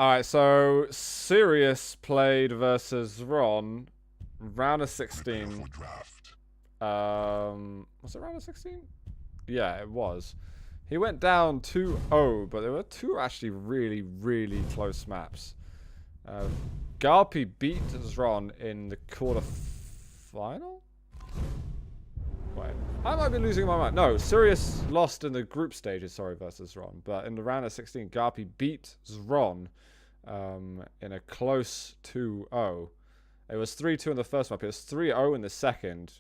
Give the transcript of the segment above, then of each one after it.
Alright, so Sirius played versus Ron. Round of 16. Was it round of 16? Yeah, it was. He went down 2-0, but there were two actually really, really close maps. GaRpY beat Ron in the quarter-final? Wait, I might be losing my mind. No, Sirius lost in the group stages, sorry, versus Ron. But in the round of 16, GaRpY beat Ron in a close 2-0. It was 3-2 in the first map. It was 3-0 in the second.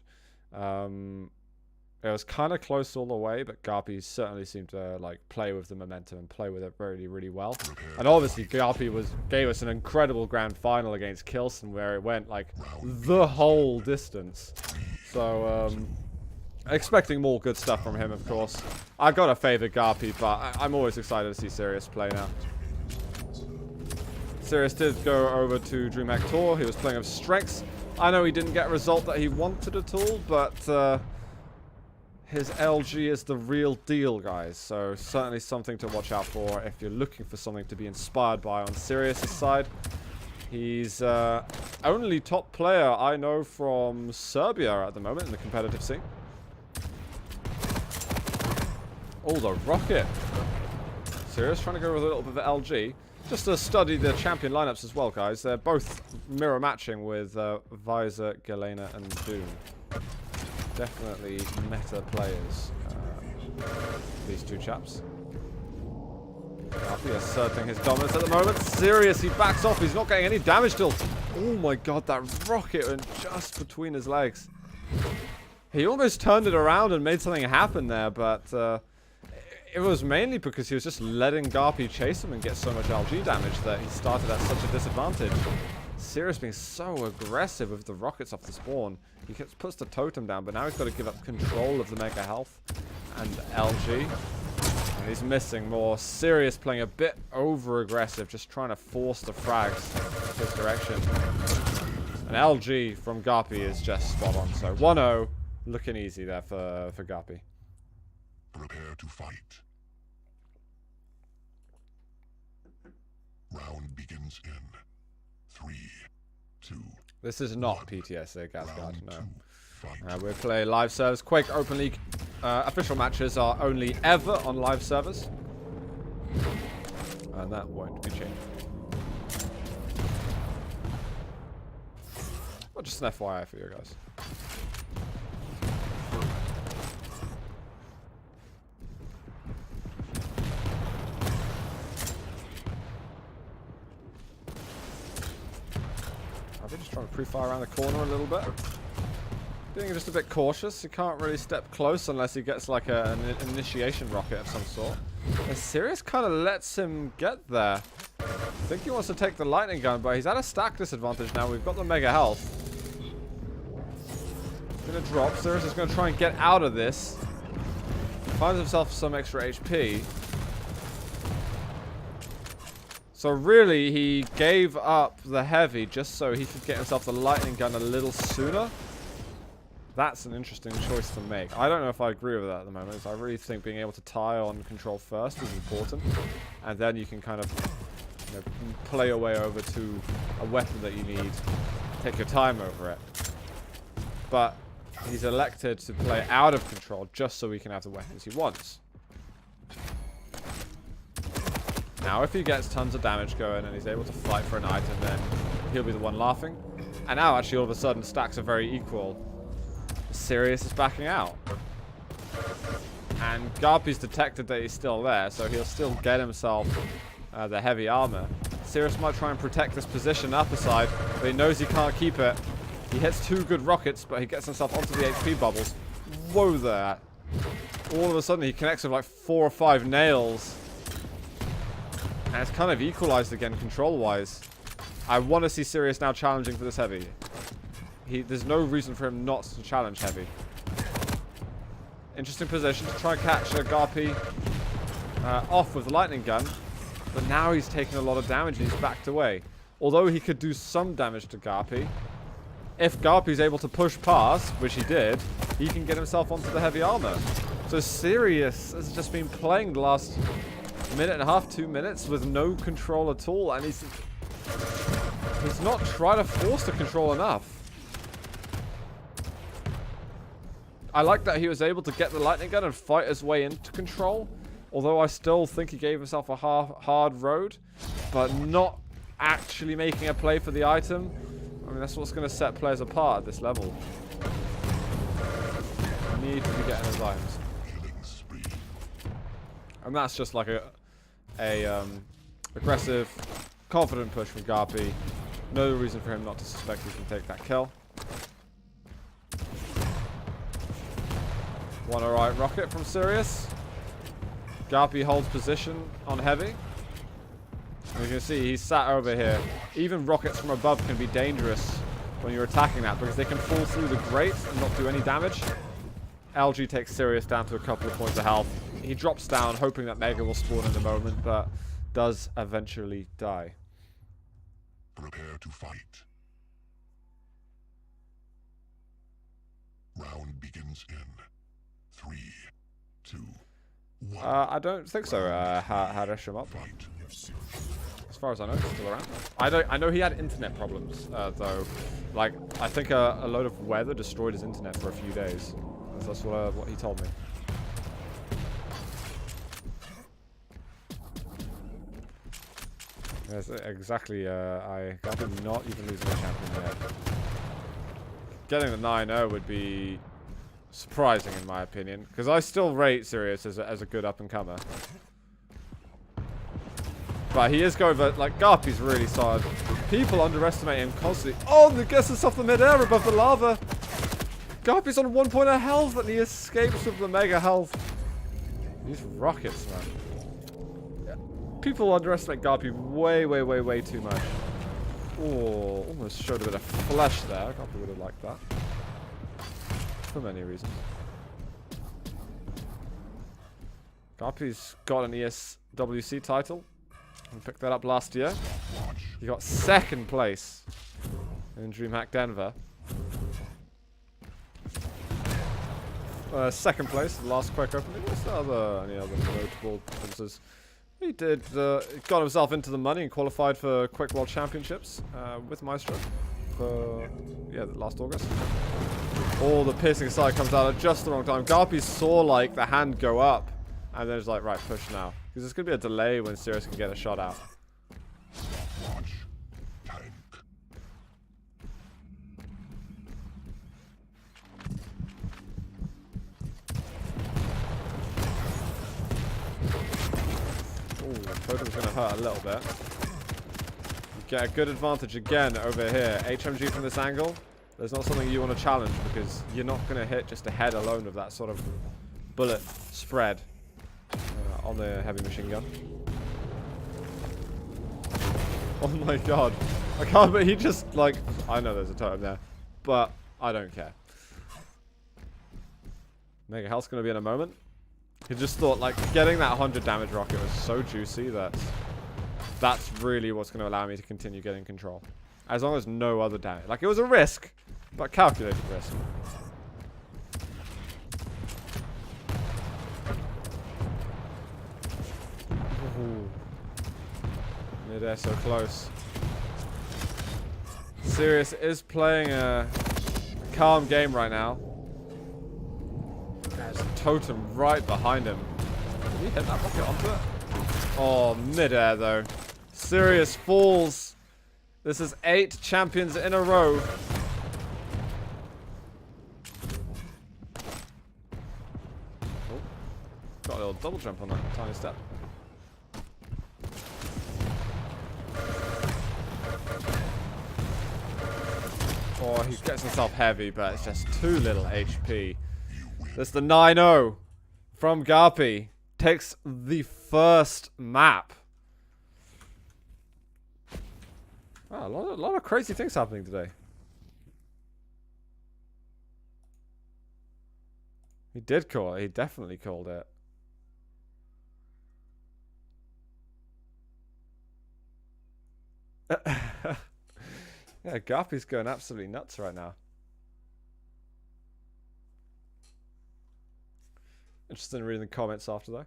It was kind of close all the way, but GaRpY certainly seemed to like play with the momentum and play with it really, really well. And obviously, GaRpY gave us an incredible grand final against Kilson, where it went like the whole distance. So, expecting more good stuff from him, of course. I gotta favor GaRpY, but I'm always excited to see Sirius play now. Sirius did go over to DreamHack Tour. He was playing of strengths. I know he didn't get a result that he wanted at all, but his LG is the real deal, guys. So certainly something to watch out for if you're looking for something to be inspired by on Sirius' side. He's only top player I know from Serbia at the moment in the competitive scene. Oh, the rocket. Sirius trying to go with a little bit of LG. Just to study the champion lineups as well, guys. They're both mirror matching with Visor, Galena, and Doom. Definitely meta players, these two chaps. GaRpY asserting his dominance at the moment. Sirius, he backs off. He's not getting any damage still. Oh my god, that rocket went just between his legs. He almost turned it around and made something happen there, but it was mainly because he was just letting GaRpY chase him and get so much LG damage that he started at such a disadvantage. Sirius being so aggressive with the rockets off the spawn. He puts the totem down, but now he's got to give up control of the mega health and LG. And he's missing more. Sirius playing a bit over aggressive, just trying to force the frags his direction. And LG from GaRpY is just spot on. So 1-0, looking easy there for GaRpY. Prepare to fight. Round begins in 3, 2. This is not PTSA Gasguard, no. We'll play live servers. Quake Open League official matches are only ever on live servers. And that won't be changed. Well, just an FYI for you guys. Just trying to pre-fire around the corner a little bit. Being just a bit cautious. He can't really step close unless he gets like an initiation rocket of some sort. And Sirius kind of lets him get there. I think he wants to take the lightning gun, but he's at a stack disadvantage now. We've got the mega health. He's going to drop. Sirius is going to try and get out of this. Finds himself some extra HP. So really, he gave up the heavy just so he could get himself the lightning gun a little sooner. That's an interesting choice to make. I don't know if I agree with that at the moment. I really think being able to tie on control first is important. And then you can kind of play your way over to a weapon that you need. Take your time over it. But he's elected to play out of control just so he can have the weapons he wants. Now, if he gets tons of damage going and he's able to fight for an item, then he'll be the one laughing. And now, actually, all of a sudden, stacks are very equal. Sirius is backing out. And GaRpY's detected that he's still there, so he'll still get himself the heavy armor. Sirius might try and protect this position upper side, but he knows he can't keep it. He hits 2 good rockets, but he gets himself onto the HP bubbles. Whoa there. All of a sudden, he connects with like 4 or 5 nails. And it's kind of equalized again, control-wise. I want to see Sirius now challenging for this heavy. There's no reason for him not to challenge heavy. Interesting position to try and catch GaRpY off with the lightning gun. But now he's taking a lot of damage and he's backed away. Although he could do some damage to GaRpY, if GaRpY's able to push past, which he did, he can get himself onto the heavy armor. So Sirius has just been playing the last minute and a half, 2 minutes with no control at all, and he's not trying to force the control enough. I like that he was able to get the lightning gun and fight his way into control, although I still think he gave himself a hard road, but not actually making a play for the item. I mean, that's what's going to set players apart at this level. Need to be getting his items. And that's just like a aggressive, confident push from GaRpY. No reason for him not to suspect he can take that kill. One alright rocket from Sirius. GaRpY holds position on heavy. And you can see he's sat over here. Even rockets from above can be dangerous when you're attacking that because they can fall through the grate and not do any damage. LG takes Sirius down to a couple of points of health. He drops down hoping that Mega will spawn in a moment, but does eventually die. Prepare to fight. Round begins in 3, 2, 1. I don't think so, Harisham. As far as I know, he's still around. I know he had internet problems, though. Like, I think a load of weather destroyed his internet for a few days. That's what he told me. Yes, exactly. I got him not even losing a champion yet. Getting the 9-0 would be surprising in my opinion, because I still rate Sirius as a good up-and-comer. But he is going for, like, GaRpY's really solid. People underestimate him constantly. Oh, the guess it's off the mid-air above the lava. GaRpY's on 1 point of health and he escapes with the mega health. These rockets, man. Yeah. People underestimate GaRpY way too much. Oh, almost showed a bit of flesh there. GaRpY would have liked that. For many reasons. GaRpY's got an ESWC title. He picked that up last year. He got 2nd place in DreamHack Denver. 2nd place in the last Quake opening. Was there any other notable differences? He did got himself into the money and qualified for Quake World Championships with Myztro for last August. Oh, the piercing side comes out at just the wrong time. GaRpY saw like the hand go up, and then it's like, right, push now, because there's gonna be a delay when Sirius can get a shot out. Launch tank. Oh, the totem's gonna hurt a little bit. You get a good advantage again over here. HMG from this angle. There's not something you want to challenge because you're not going to hit just a head alone of that sort of bullet spread on the heavy machine gun. Oh my god. I can't, but he just, like, I know there's a totem there, but I don't care. Mega health's going to be in a moment. He just thought, like, getting that 100 damage rocket was so juicy that that's really what's going to allow me to continue getting control. As long as no other damage. Like, it was a risk, but calculated risk. Mid-air so close. Sirius is playing a calm game right now. There's a totem right behind him. Did he hit that rocket onto it? Oh, mid-air though. Sirius falls. This is 8 champions in a row. Oh, got a little double jump on that tiny step. Oh, he gets himself heavy, but it's just too little HP. That's the 9-0 from GaRpY. Takes the first map. Wow, a lot of crazy things happening today. He did call it. He definitely called it. Yeah, GaRpY's going absolutely nuts right now. Interested in reading the comments after though.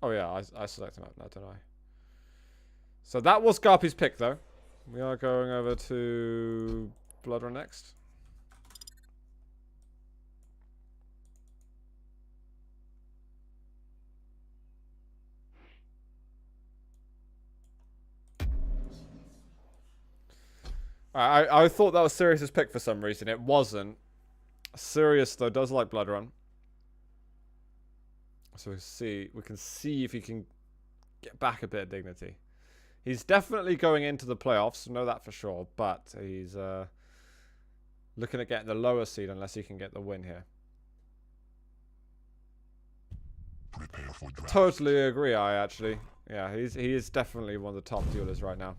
Oh yeah, I select him up now, don't I? So that was GaRpY's pick, though. We are going over to Bloodrun next. I thought that was Sirius's pick for some reason. It wasn't. Sirius, though, does like Bloodrun. So we can see if he can get back a bit of dignity. He's definitely going into the playoffs, know that for sure, but he's looking at getting the lower seed unless he can get the win here. Prepare for draft. Totally agree, actually. Yeah, he is definitely one of the top duelers right now.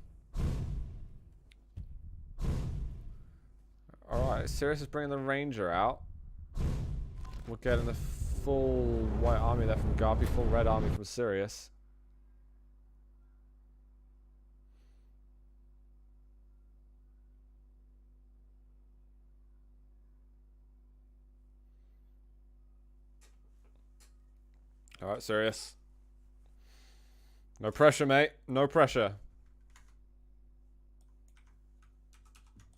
Alright, Sirius is bringing the Ranger out. We're getting the full white army there from GaRpY, full red army from Sirius. Alright, Sirius. No pressure, mate. No pressure.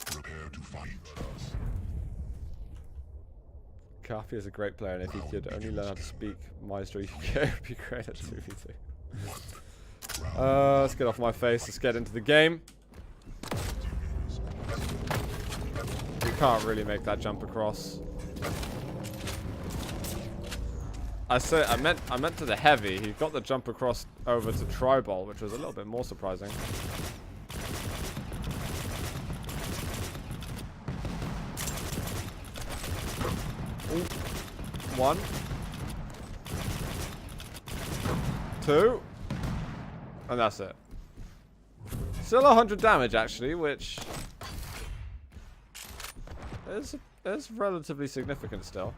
Prepare to fight. GaRpY is a great player, and if he could only learn how to speak Myztro, it would be great at 2v2. Let's get off my face. Let's get into the game. We can't really make that jump across. I meant to the heavy. He got the jump across over to Tribal, which was a little bit more surprising. Ooh. 1, 2, and that's it. Still 100 damage, actually, which is relatively significant still.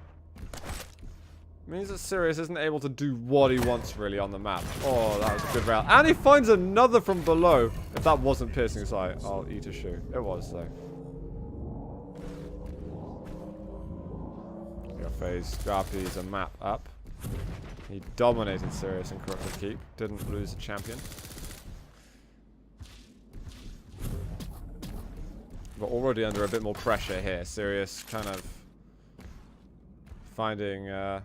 Means that Sirius isn't able to do what he wants really on the map. Oh, that was a good rail. And he finds another from below. If that wasn't piercing sight, I'll eat a shoe. It was, though. Your phase. GaRpY's a map up. He dominated Sirius in Corrupted Keep. Didn't lose a champion. But already under a bit more pressure here. Sirius kind of finding the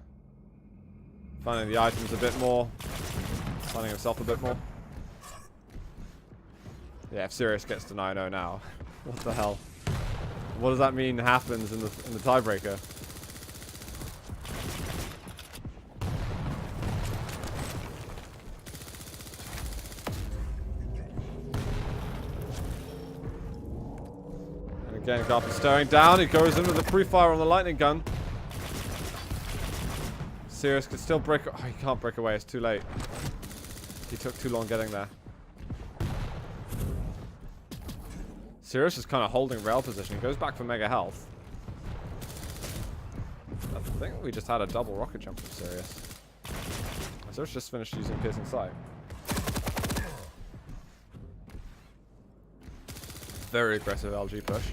items a bit more. Finding himself a bit more. Yeah, if Sirius gets to 9-0 now, what the hell? What does that mean happens in the tiebreaker? And again, GaRpY staring down. He goes in with the pre-fire on the lightning gun. Sirius could still break. Oh, he can't break away. It's too late. He took too long getting there. Sirius is kind of holding rail position. He goes back for mega health. I think we just had a double rocket jump from Sirius. Sirius just finished using piercing sight. Very aggressive LG push.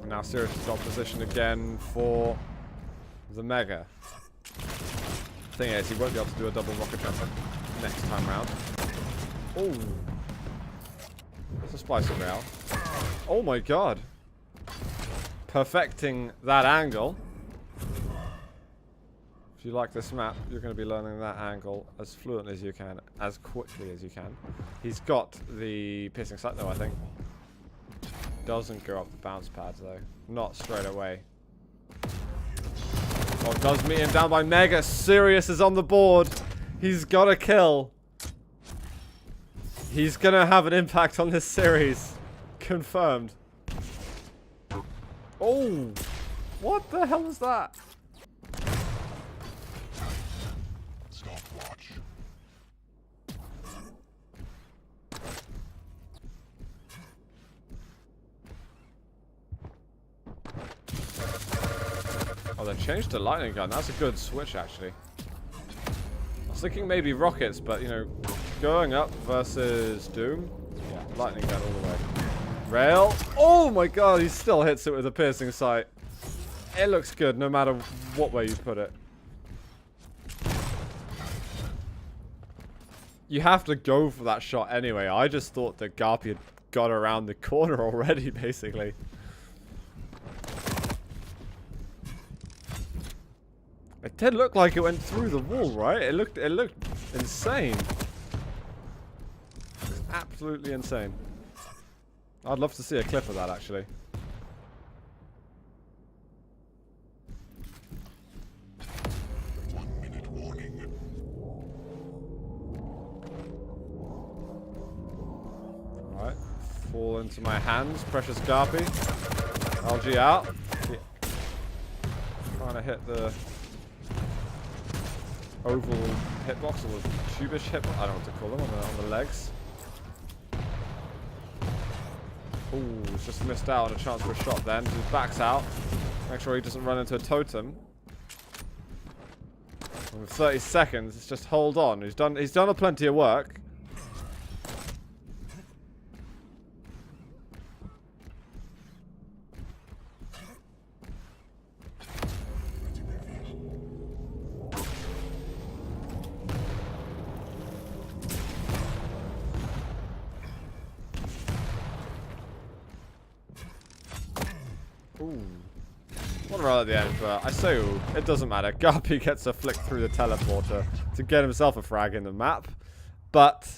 Now Sirius has got position again for the mega. Thing is, he won't be able to do a double rocket jump next time round. Oh, it's a spicy rail. Oh my god! Perfecting that angle. If you like this map, you're going to be learning that angle as fluently as you can, as quickly as you can. He's got the piercing sight though, I think. Doesn't go up the bounce pads though. Not straight away. Oh, does meet him down by mega. Sirius is on the board. He's got a kill. He's going to have an impact on this series. Confirmed. Oh! What the hell was that? Stopwatch. Oh, they changed to lightning gun. That's a good switch, actually. I was thinking maybe rockets, but, you know, going up versus Doom. Yeah, lightning gun all the way. Rail. Oh my god, he still hits it with a piercing sight. It looks good no matter what way you put it. You have to go for that shot anyway. I just thought that GaRpY had got around the corner already, basically. It did look like it went through the wall, right? It looked insane. It's absolutely insane. I'd love to see a clip of that, actually. Alright. Fall into my hands. Precious GaRpY. LG out. Yeah. Trying to hit the oval hitbox, or the tubish hitbox. I don't know what to call them on the legs. Ooh, he's just missed out on a chance for a shot then. He backs out. Make sure he doesn't run into a totem. And with 30 seconds, it's just hold on. He's done a plenty of work. Ooh. One right at the end, but I say ooh, it doesn't matter. GaRpY gets a flick through the teleporter to get himself a frag in the map, but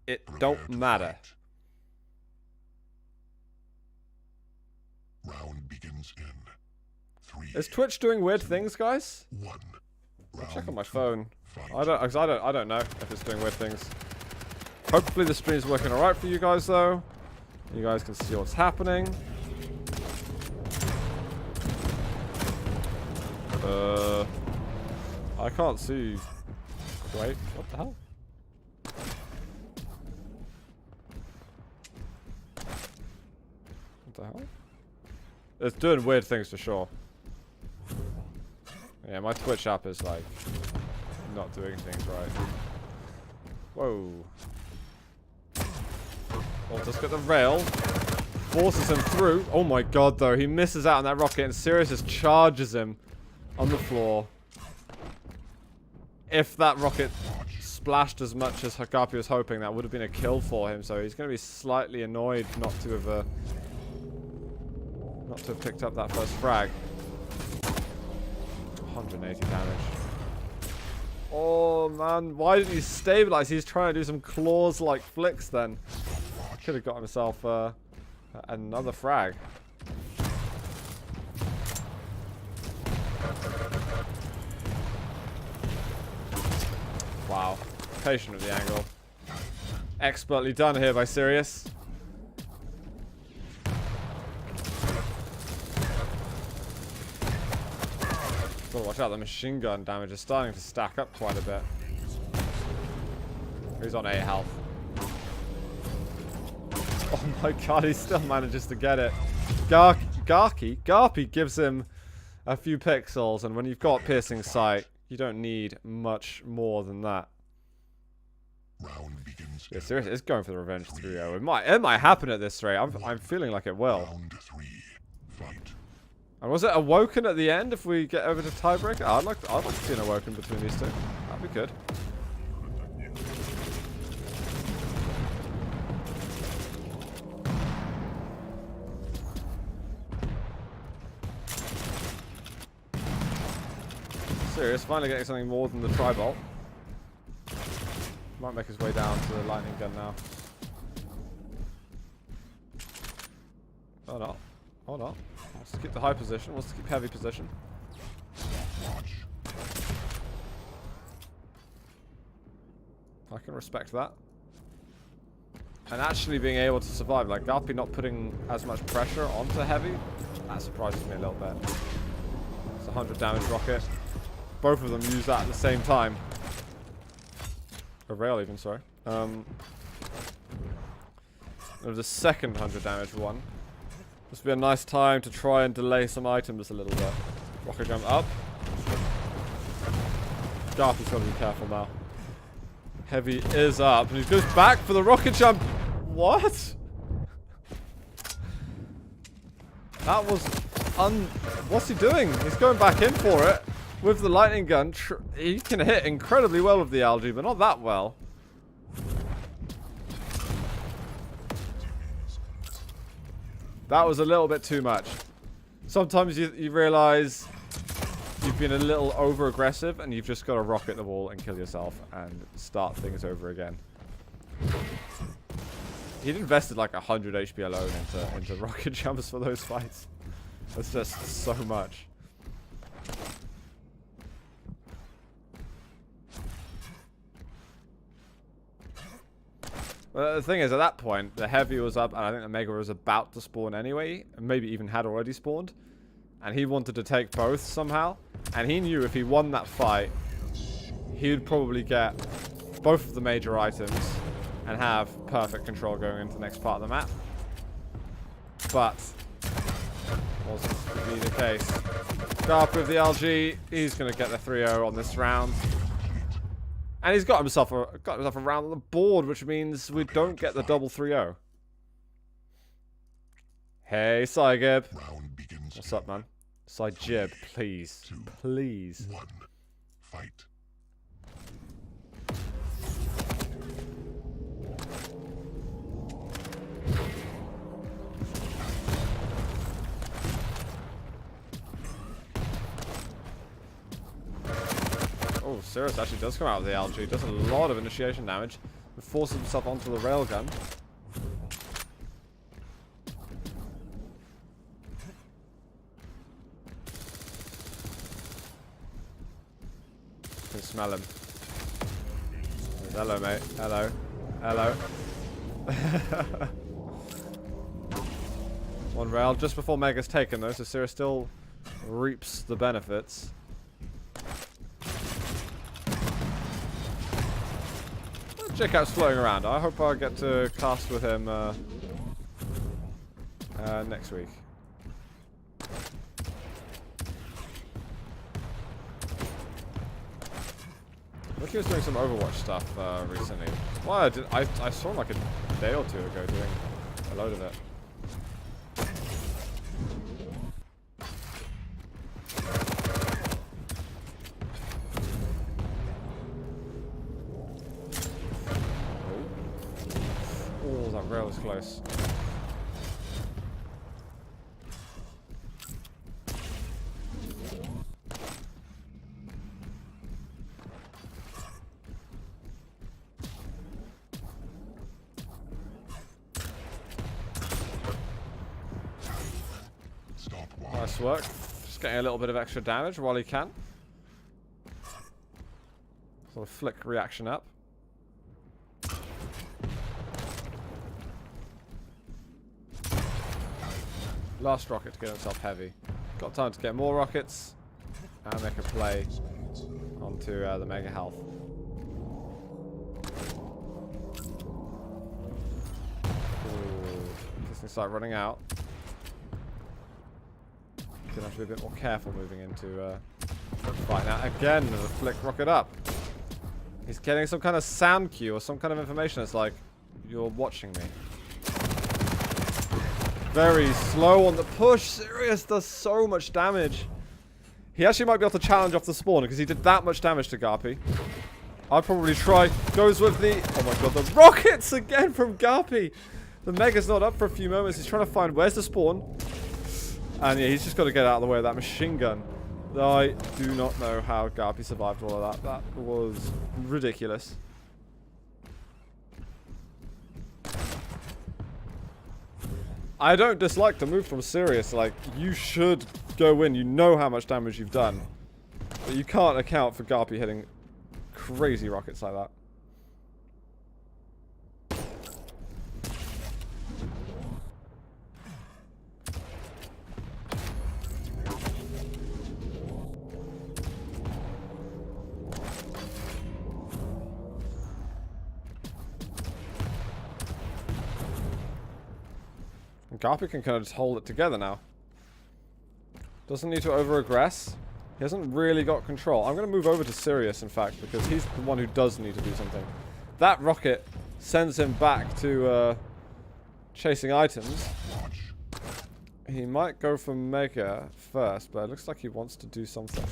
it don't matter. Round begins in 3. Is Twitch doing weird things, guys? 1. I'll check on my phone. I don't know if it's doing weird things. Hopefully the stream's working alright for you guys though. You guys can see what's happening. I can't see Quake. What the hell? What the hell? It's doing weird things for sure. Yeah, my Twitch app is like not doing things right. Whoa. Well, just got the rail. Forces him through. Oh my god, though. He misses out on that rocket and Sirius just charges him on the floor. If that rocket splashed as much as GaRpY was hoping, that would have been a kill for him. So he's going to be slightly annoyed not to have picked up that first frag. 180 damage. Oh man, why didn't he stabilize? He's trying to do some claws-like flicks then. Could have got himself another frag. Wow. Patient with the angle. Expertly done here by Sirius. Gotta watch out, the machine gun damage is starting to stack up quite a bit. He's on 8 health. Oh my god, he still manages to get it. GaRpY gives him a few pixels, and when you've got piercing sight, you don't need much more than that. Round begins. Yeah, seriously, it's going for the revenge 3-0. It might happen at this rate. I'm feeling like it will. Round 3. Fight. And was it Awoken at the end if we get over to tiebreaker? I'd like to see an Awoken between these two. That'd be good. Sirius finally getting something more than the tri-bolt. Might make his way down to the lightning gun now. Oh no. Oh no. Wants to keep the high position, wants to keep heavy position. I can respect that. And actually being able to survive, like GaRpY not putting as much pressure onto heavy, that surprises me a little bit. It's a 100 damage rocket. Both of them use that at the same time. A rail even, sorry. There's a second 100 damage one. This would be a nice time to try and delay some items a little bit. Rocket jump up. GaRpY's got to be careful now. Heavy is up, and he goes back for the rocket jump. What? That was What's he doing? He's going back in for it with the lightning gun. He can hit incredibly well with the algae, but not that well. That was a little bit too much. Sometimes you realize you've been a little over-aggressive and you've just got to rocket the wall and kill yourself and start things over again. He'd invested like 100 HP alone into rocket jumps for those fights. That's just so much. The thing is, at that point, the heavy was up, and I think the mega was about to spawn anyway, and maybe even had already spawned. And he wanted to take both somehow, and he knew if he won that fight, he would probably get both of the major items and have perfect control going into the next part of the map. But wasn't to be the case. GaRpY with the LG, he's going to get the 3-0 on this round. And he's got himself a round on the board, which means we don't get the double 3-0. Hey, Cygib. What's up, man? Cygib, please. Please. 1. Fight. Oh, Sirius actually does come out with the LG. Does a lot of initiation damage. And forces himself onto the railgun. Can smell him. Hello, mate. Hello. Hello. One rail just before Mega's taken though, so Sirius still reaps the benefits. Jackup's floating around. I hope I get to cast with him next week. Look, he was doing some Overwatch stuff recently. Well, I saw him like a day or two ago doing a load of it. Oh, that rail is close. Nice work. Just getting a little bit of extra damage while he can. Sort of flick reaction up. Last rocket to get himself heavy. Got time to get more rockets and make a play onto the mega health. Ooh, this thing start running out. Gonna have to be a bit more careful moving into the fight. Now again, the flick rocket up. He's getting some kind of sound cue or some kind of information. It's like, you're watching me. Very slow on the push. Sirius does so much damage. He actually might be able to challenge off the spawn because he did that much damage to GaRpY. I'd probably try. Goes with the... Oh my god, the rockets again from GaRpY. The Mega's not up for a few moments. He's trying to find where's the spawn. And yeah, he's just got to get out of the way of that machine gun. I do not know how GaRpY survived all of that. That was ridiculous. I don't dislike the move from Sirius. Like, you should go in. You know how much damage you've done. But you can't account for GaRpY hitting crazy rockets like that. GaRpY can kind of just hold it together now. Doesn't need to over-aggress. He hasn't really got control. I'm going to move over to Sirius, in fact, because he's the one who does need to do something. That rocket sends him back to chasing items. He might go for Mega first, but it looks like he wants to do something.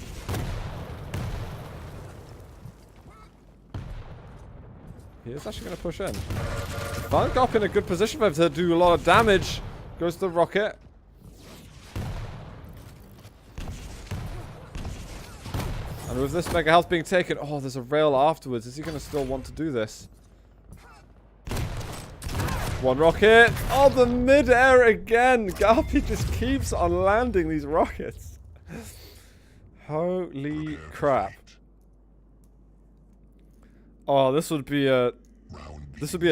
He is actually going to push in. Van GaRpY in a good position for him to do a lot of damage. Goes the rocket. And with this Mega Health being taken... Oh, there's a rail afterwards. Is he going to still want to do this? One rocket. Oh, the mid-air again. GaRpY just keeps on landing these rockets. Holy crap. Oh, this would be a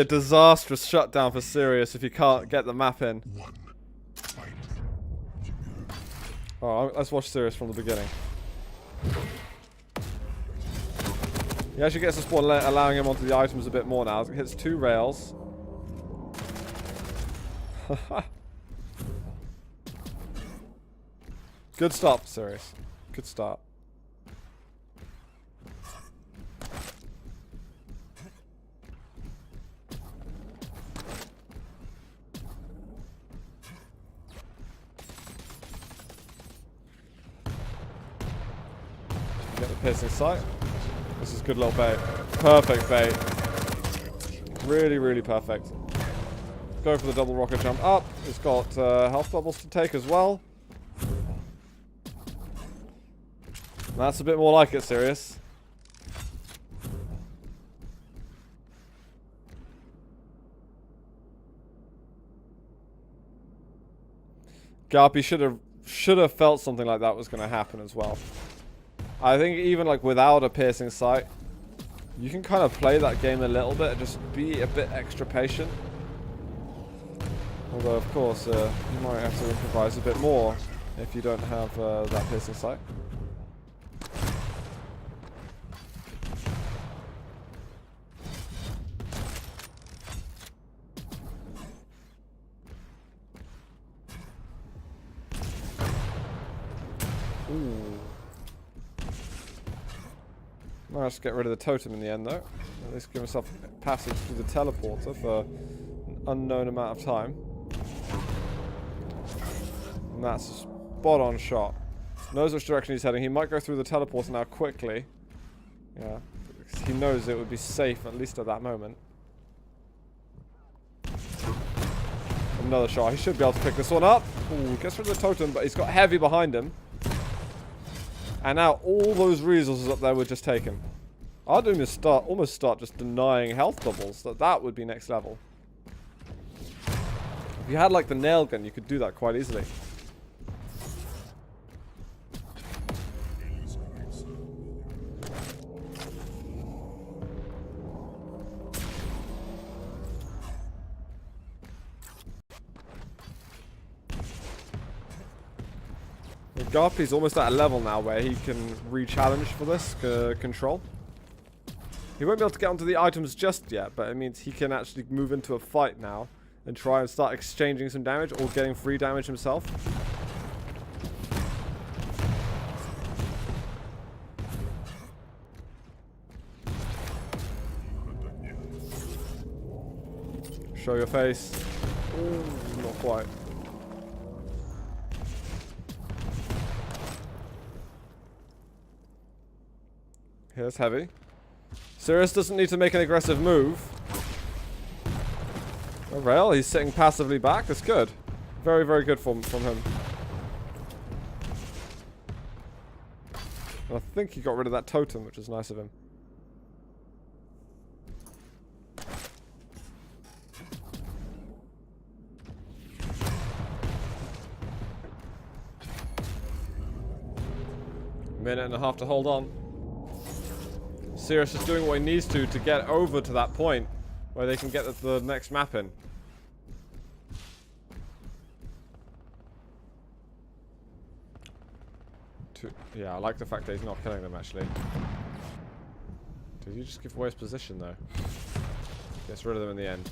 disastrous shutdown for Sirius if he can't get the map in. Oh, let's watch Sirius from the beginning. He actually gets the spawn, allowing him onto the items a bit more now. It hits 2 rails. Good start, Sirius. Good start. Get the piercing sight. This is good little bait. Perfect bait. Really, really perfect. Go for the double rocket jump up. It's got health bubbles to take as well. That's a bit more like it, Sirius. GaRpY should have felt something like that was going to happen as well. I think even like without a piercing sight, you can kind of play that game a little bit and just be a bit extra patient. Although, of course, you might have to improvise a bit more if you don't have that piercing sight. Ooh. Managed to get rid of the totem in the end, though. At least give himself passage through the teleporter for an unknown amount of time. And that's a spot-on shot. Knows which direction he's heading. He might go through the teleporter now quickly. Yeah, because he knows it would be safe, at least at that moment. Another shot. He should be able to pick this one up. Ooh, gets rid of the totem, but he's got heavy behind him. And now all those resources up there were just taken. I'd almost start just denying health doubles. That would be next level. If you had like the nail gun, you could do that quite easily. GaRpY's almost at a level now where he can re-challenge for this control. He won't be able to get onto the items just yet, but it means he can actually move into a fight now and try and start exchanging some damage or getting free damage himself. Show your face. Ooh, not quite. Here's heavy. Sirius doesn't need to make an aggressive move. Oh, rail, he's sitting passively back. That's good. Very, very good from him. And I think he got rid of that totem, which is nice of him. Minute and a half to hold on. Sirius is doing what he needs to get over to that point where they can get the next map in. Yeah, I like the fact that he's not killing them, actually. Did he just give away his position, though? Gets rid of them in the end.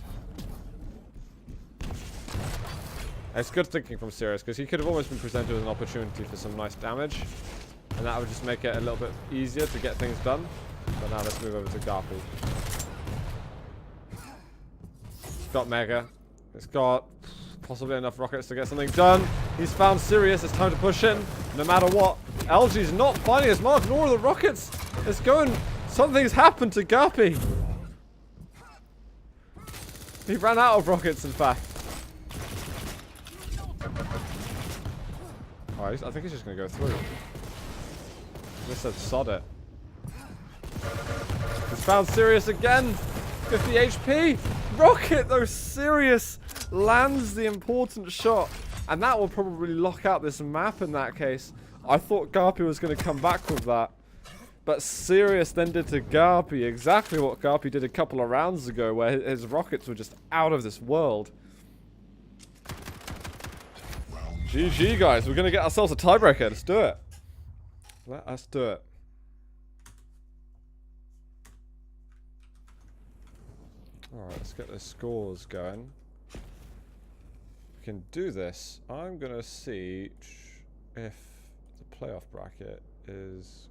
It's good thinking from Sirius, because he could have almost been presented with an opportunity for some nice damage. And that would just make it a little bit easier to get things done. But now let's move over to GaRpY. It's got Mega. It's got Possibly enough rockets to get something done. He's found Sirius. It's time to push in, no matter what. LG's not finding his mark, nor are the rockets. It's going... Something's happened to GaRpY. He ran out of rockets, in fact. Oh, I think he's just going to go through. Just said sod it. He's found Sirius again. 50 HP. Rocket, though. Sirius lands the important shot. And that will probably lock out this map in that case. I thought GaRpY was going to come back with that. But Sirius then did to GaRpY exactly what GaRpY did a couple of rounds ago, where his rockets were just out of this world. GG, guys. We're going to get ourselves a tiebreaker. Let's do it. Let us do it. Alright, let's get the scores going. We can do this. I'm going to see if the playoff bracket is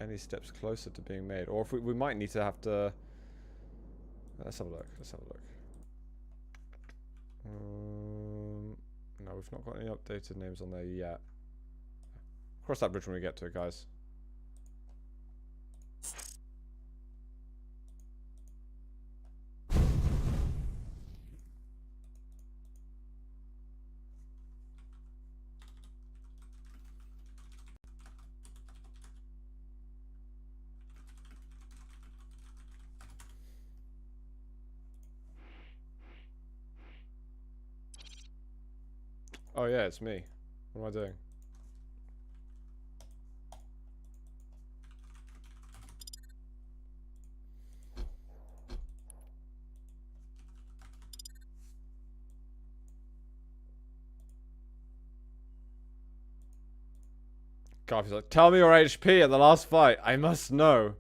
any steps closer to being made. Or if we might need to have to... Let's have a look. Let's have a look. No, we've not got any updated names on there yet. Cross that bridge when we get to it, guys. Oh yeah, it's me. What am I doing? GaRpY's like, tell me your HP at the last fight. I must know.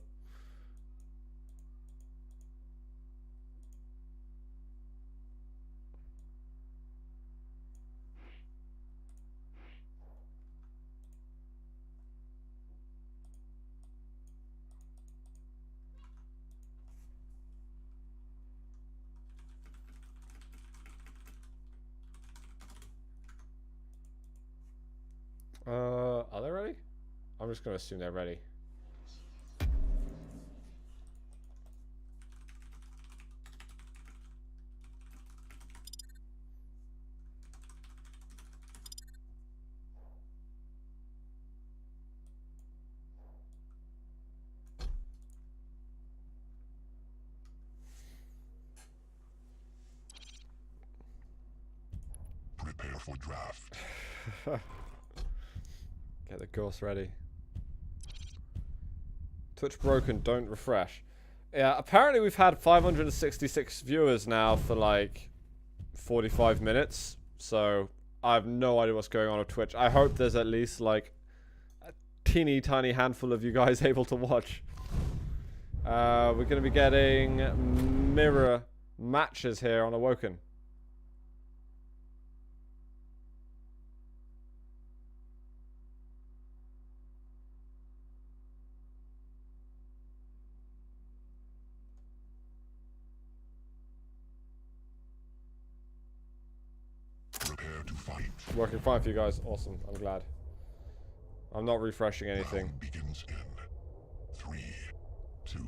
Are they ready? I'm just gonna assume they're ready. Prepare for draft. Get the course ready. Twitch broken, don't refresh. Yeah, apparently we've had 566 viewers now for like 45 minutes. So I have no idea what's going on with Twitch. I hope there's at least like a teeny tiny handful of you guys able to watch. We're going to be getting mirror matches here on Awoken. Prepare to fight. Working fine for you guys. Awesome. I'm glad. I'm not refreshing anything. Round begins in 3, 2,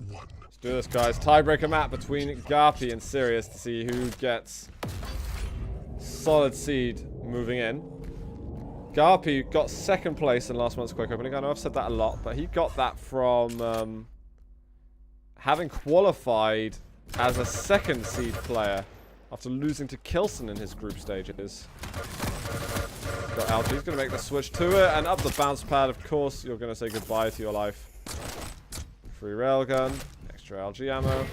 1. Let's do this, guys. Tiebreaker map between GaRpY and Sirius to see who gets solid seed moving in. GaRpY got second place in last month's Quake opening. I know I've said that a lot, but he got that from having qualified as a second seed player after losing to Kilson in his group stages. Got LG. He's going to make the switch to it and up the bounce pad. Of course, you're going to say goodbye to your life. Free railgun. Extra LG ammo.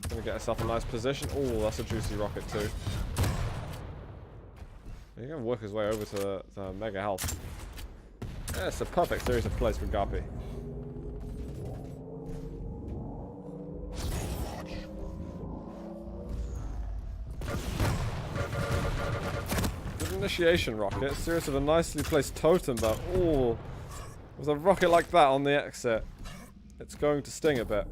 Going to get himself a nice position. Oh, that's a juicy rocket too. He's going to work his way over to the mega health. Yeah, it's a perfect series of plays for GaRpY. Good initiation rocket. Series of a nicely placed totem, but oh, with a rocket like that on the exit, it's going to sting a bit.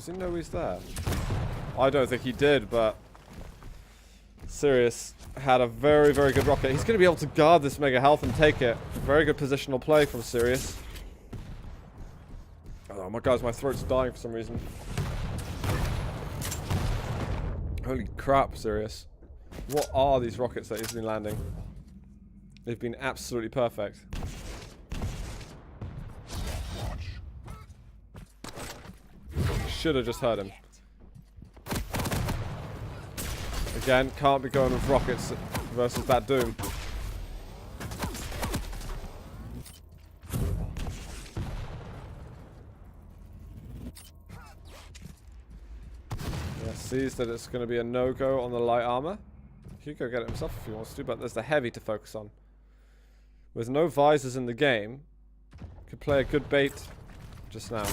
Does he know he's there? I don't think he did, but Sirius had a very, very good rocket. He's going to be able to guard this mega health and take it. Very good positional play from Sirius. Oh my guys, my throat's dying for some reason. Holy crap, Sirius. What are these rockets that he's been landing? They've been absolutely perfect. Should have just heard him. Again, can't be going with rockets versus that Doom. Yeah, sees that it's going to be a no-go on the light armor. He could go get it himself if he wants to, but there's the heavy to focus on. With no visors in the game, could play a good bait just now.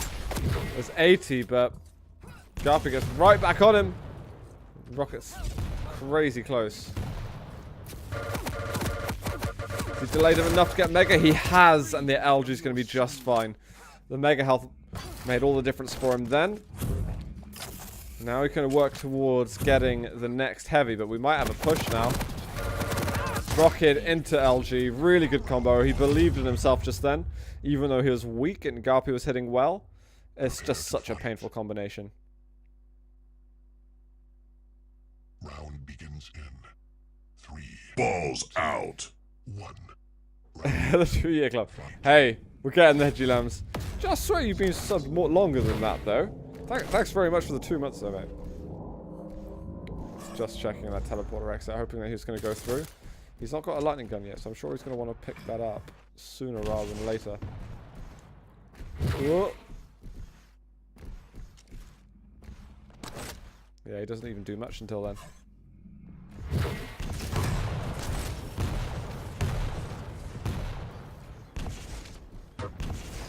There's 80, but GaRpY gets right back on him. Rocket's crazy close. He delayed him enough to get Mega. He has, and the LG's going to be just fine. The Mega health made all the difference for him then. Now we can work towards getting the next heavy, but we might have a push now. Rocket into LG. Really good combo. He believed in himself just then, even though he was weak and GaRpY was hitting well. It's just such a painful combination. Round begins in 3. Balls out. 1. The 2-year club. Hey, we're getting there, G-Lambs. Just swear you've been subbed more longer than that, though. Thanks very much for the 2 months, though, mate. Just checking that teleporter exit, hoping that he's going to go through. He's not got a lightning gun yet, so I'm sure he's going to want to pick that up sooner rather than later. Whoa. Yeah, he doesn't even do much until then.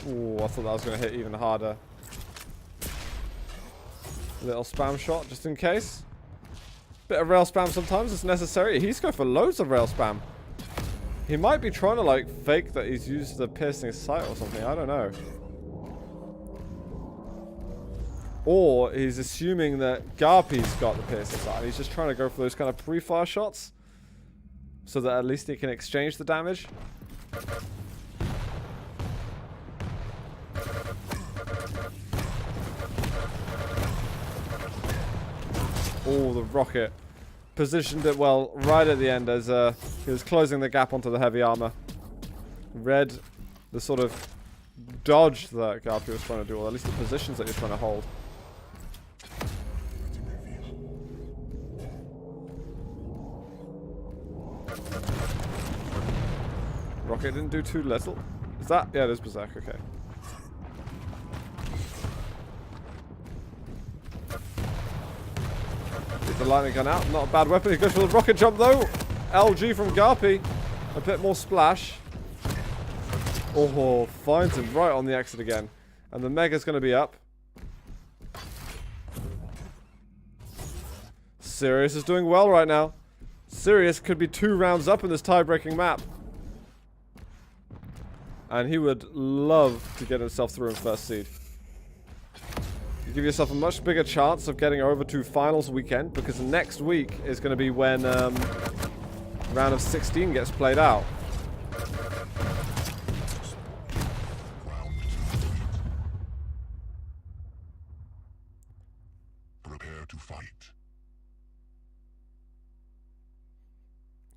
Ooh, I thought that was going to hit even harder. Little spam shot, just in case. Bit of rail spam sometimes is necessary. He's going for loads of rail spam. He might be trying to, like, fake that he's used the piercing sight or something. I don't know. Or he's assuming that GaRpY's got the piercing sight. He's just trying to go for those kind of pre-fire shots, so that at least he can exchange the damage. Oh, the rocket. Positioned it well right at the end as he was closing the gap onto the heavy armor. Read the sort of dodge that GaRpY was trying to do, or at least the positions that he was trying to hold. Rocket didn't do too little. Is that? Yeah, it is Berserk, okay. Get the lightning gun out. Not a bad weapon. He goes for the rocket jump though. LG from GaRpY. A bit more splash. Oh, finds him right on the exit again. And the Mega's going to be up. Sirius is doing well right now. Sirius could be 2 rounds up in this tie-breaking map. And he would love to get himself through in first seed. You give yourself a much bigger chance of getting over to finals weekend, because next week is going to be when round of 16 gets played out. Prepare to fight.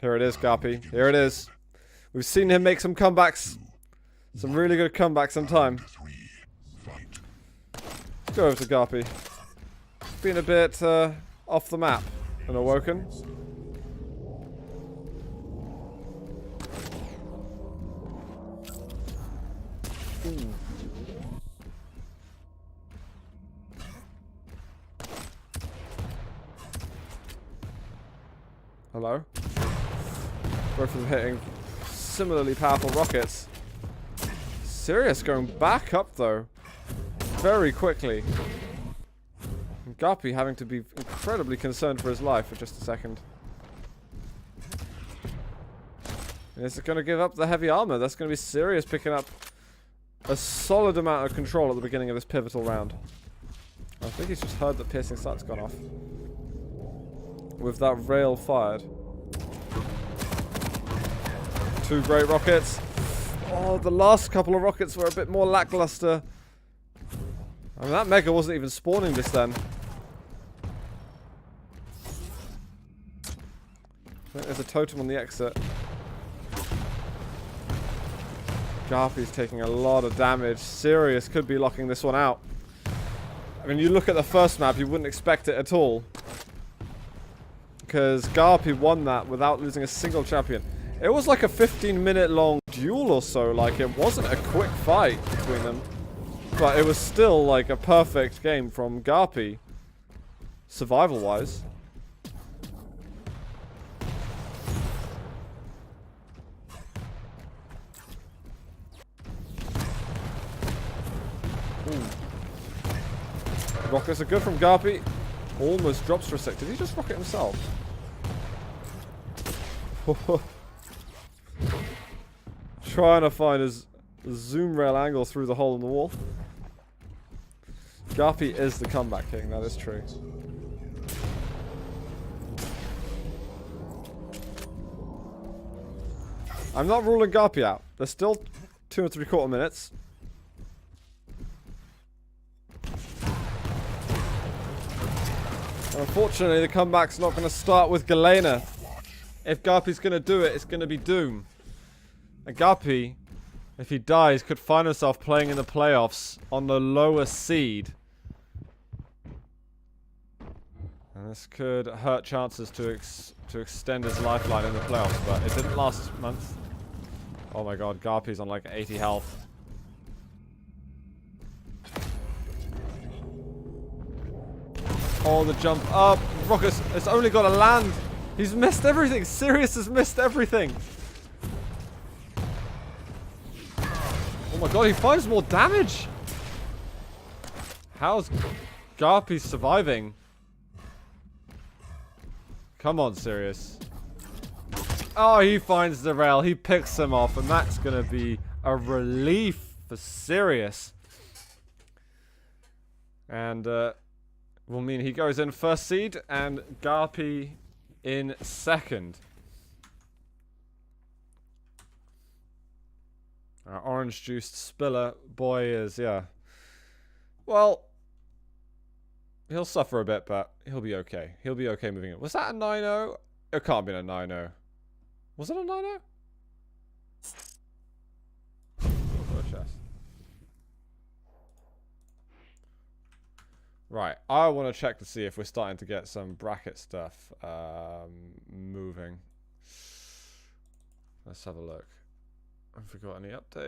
Here it is, GaRpY. Here it is. We've seen him make some comebacks. Some really good comebacks sometime. Let's go over to GaRpY. Been a bit off the map and awoken. Ooh. Hello? Both of them hitting similarly powerful rockets. Sirius going back up though, very quickly. And GaRpY having to be incredibly concerned for his life for just a second. And is it going to give up the heavy armor? That's going to be Sirius picking up a solid amount of control at the beginning of this pivotal round. I think he's just heard that piercing sight's gone off. With that rail fired. 2 great rockets. Oh, the last couple of rockets were a bit more lackluster. I mean, that Mega wasn't even spawning just then. I think there's a totem on the exit. GaRpY's taking a lot of damage. Sirius could be locking this one out. I mean, you look at the first map, you wouldn't expect it at all. Because GaRpY won that without losing a single champion. It was like a 15-minute long duel or so. Like, it wasn't a quick fight between them. But it was still like a perfect game from GaRpY. Survival-wise. Rockets are good from GaRpY. Almost drops for a sec. Did he just rocket himself? Trying to find his zoom rail angle through the hole in the wall. GaRpY is the comeback king, that is true. I'm not ruling GaRpY out. There's still 2 3/4 minutes. Unfortunately, the comeback's not going to start with Galena. If GaRpY's going to do it, it's going to be Doom. And GaRpY, if he dies, could find himself playing in the playoffs on the lower seed. And this could hurt chances to extend his lifeline in the playoffs, but it didn't last month. Oh my god, GaRpY's on like 80 health. Oh, the jump up. Rockets, it's only got to land. He's missed everything. Sirius has missed everything. Oh my god, he finds more damage. How's GaRpY surviving? Come on, Sirius. Oh, he finds the rail. He picks him off, and that's going to be a relief for Sirius. And, will mean he goes in first seed and GaRpY in second. Our orange juiced spiller boy is, yeah. Well, he'll suffer a bit, but he'll be okay. He'll be okay moving in. Was that a 9-0? It can't be a 9-0. Was it a 9-0? Right, I want to check to see if we're starting to get some bracket stuff moving. Let's have a look. Have we got any updates?